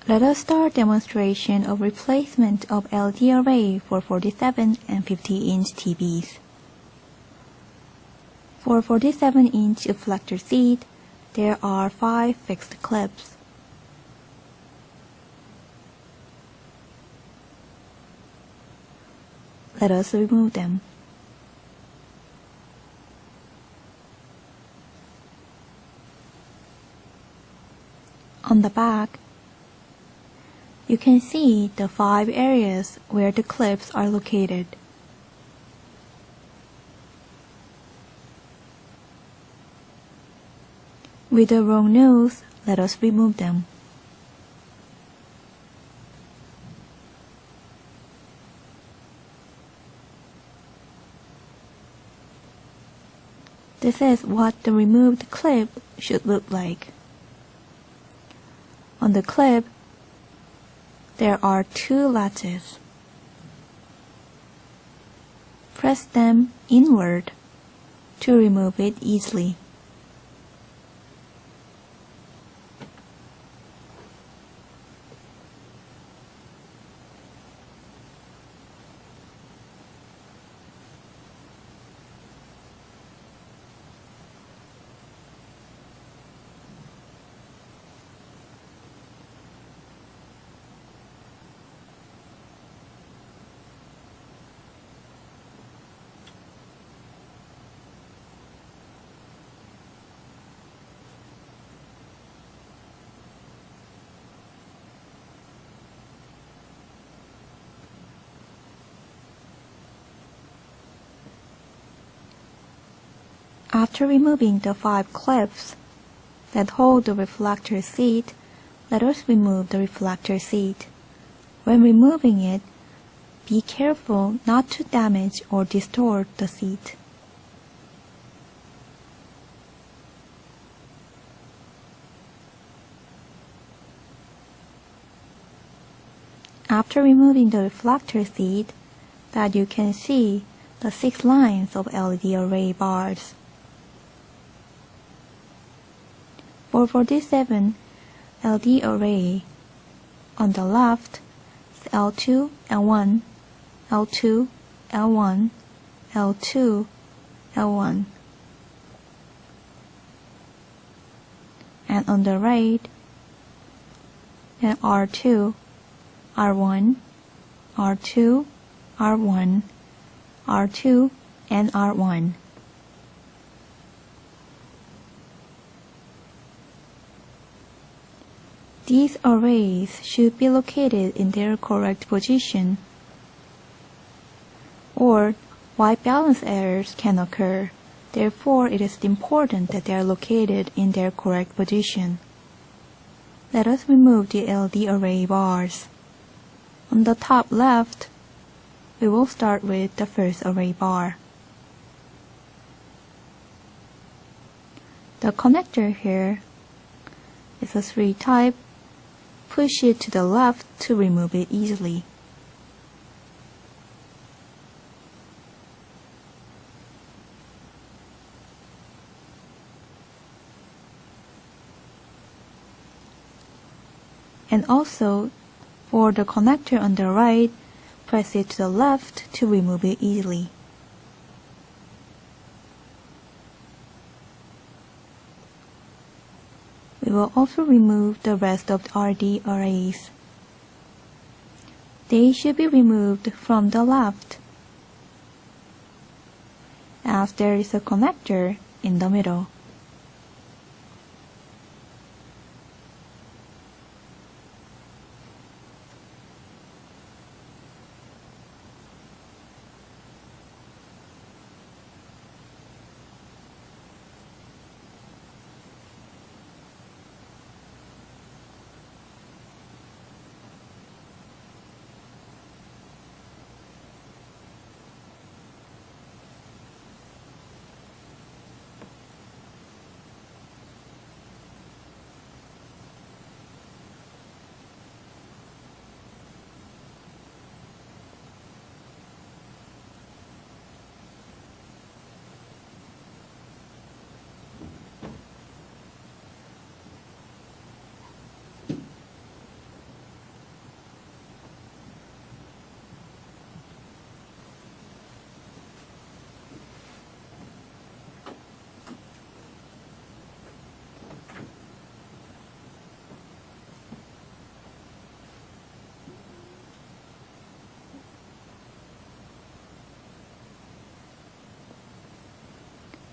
Let us start demonstration of replacement of LED array for 47 and 50-inch TVs. For 47-inch reflector seat, there are 5 fixed clips. Let us remove them. On the back, you can see the 5 areas where the clips are located. With the wrong nose, let us remove them. This is what the removed clip should look like. On the clip, there are 2 latches. Press them inward to remove it easily. After removing the 5 clips that hold the reflector seat, let us remove the reflector seat. When removing it, be careful not to damage or distort the seat. After removing the reflector seat, that you can see the 6 lines of LED array bars. For 47 LED array, on the left is L2, L1, L2, L1, L2, L1. And on the right, then R2, R1, R2, R1, R2, and R1. These arrays should be located in their correct position, or white balance errors can occur. Therefore, it is important that they are located in their correct position. Let us remove the LED array bars. On the top left, we will start with the first array bar. The connector here is a 3 type. Push it to the left to remove it easily. And also, for the connector on the right, press it to the left to remove it easily. We will also remove the rest of the RD arrays. They should be removed from the left, as there is a connector in the middle.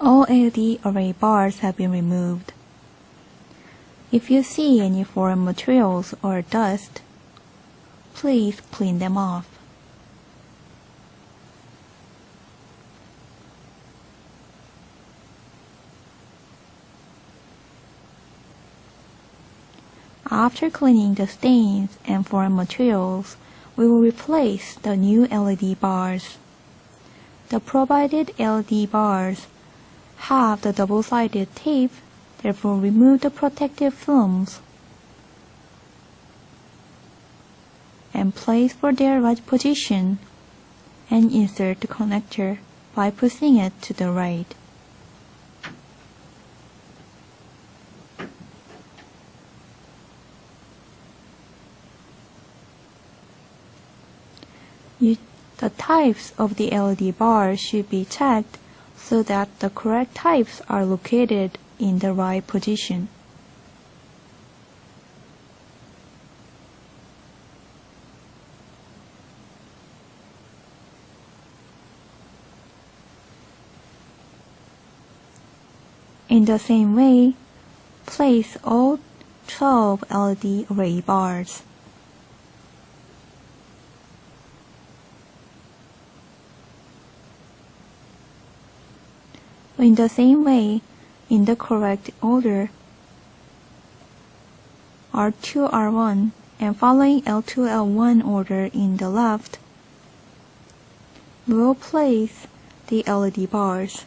All LED array bars have been removed. If you see any foreign materials or dust, please clean them off. After cleaning the stains and foreign materials, we will replace the new LED bars. The provided LED bars have the double-sided tape, therefore remove the protective films and place for their right position and insert the connector by pushing it to the right. The types of the LED bars should be checked so that the correct types are located in the right position. In the same way, place all 12 LED array bars. In the same way, in the correct order, R2, R1, and following L2, L1 order in the left, we will place the LED bars.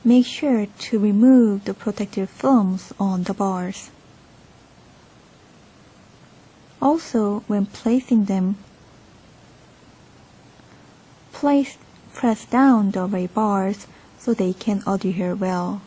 Make sure to remove the protective films on the bars. Also, when placing them, press down the array bars so they can adhere well.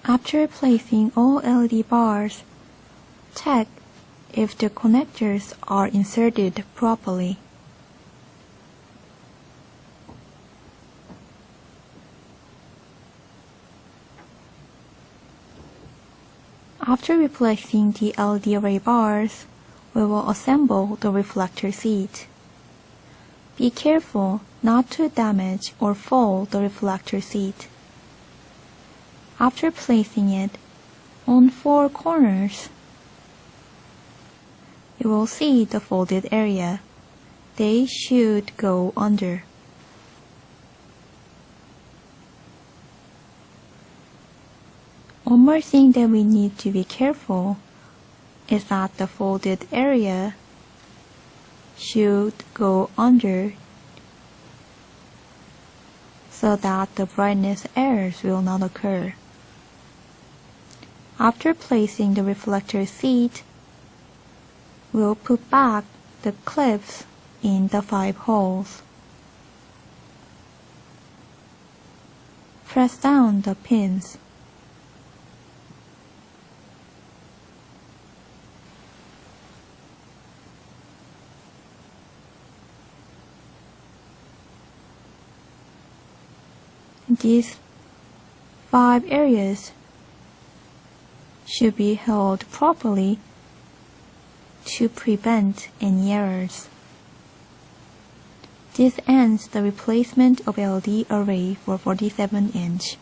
After placing all LED bars, check if the connectors are inserted properly. After replacing the LED array bars, we will assemble the reflector seat. Be careful not to damage or fold the reflector seat. After placing it on 4 corners, you will see the folded area. They should go under. One more thing that we need to be careful is that the folded area should go under so that the brightness errors will not occur. After placing the reflector seat, we'll put back the clips in the 5 holes. Press down the pins. These 5 areas should be held properly to prevent any errors. This ends the replacement of LD array for 47 inch.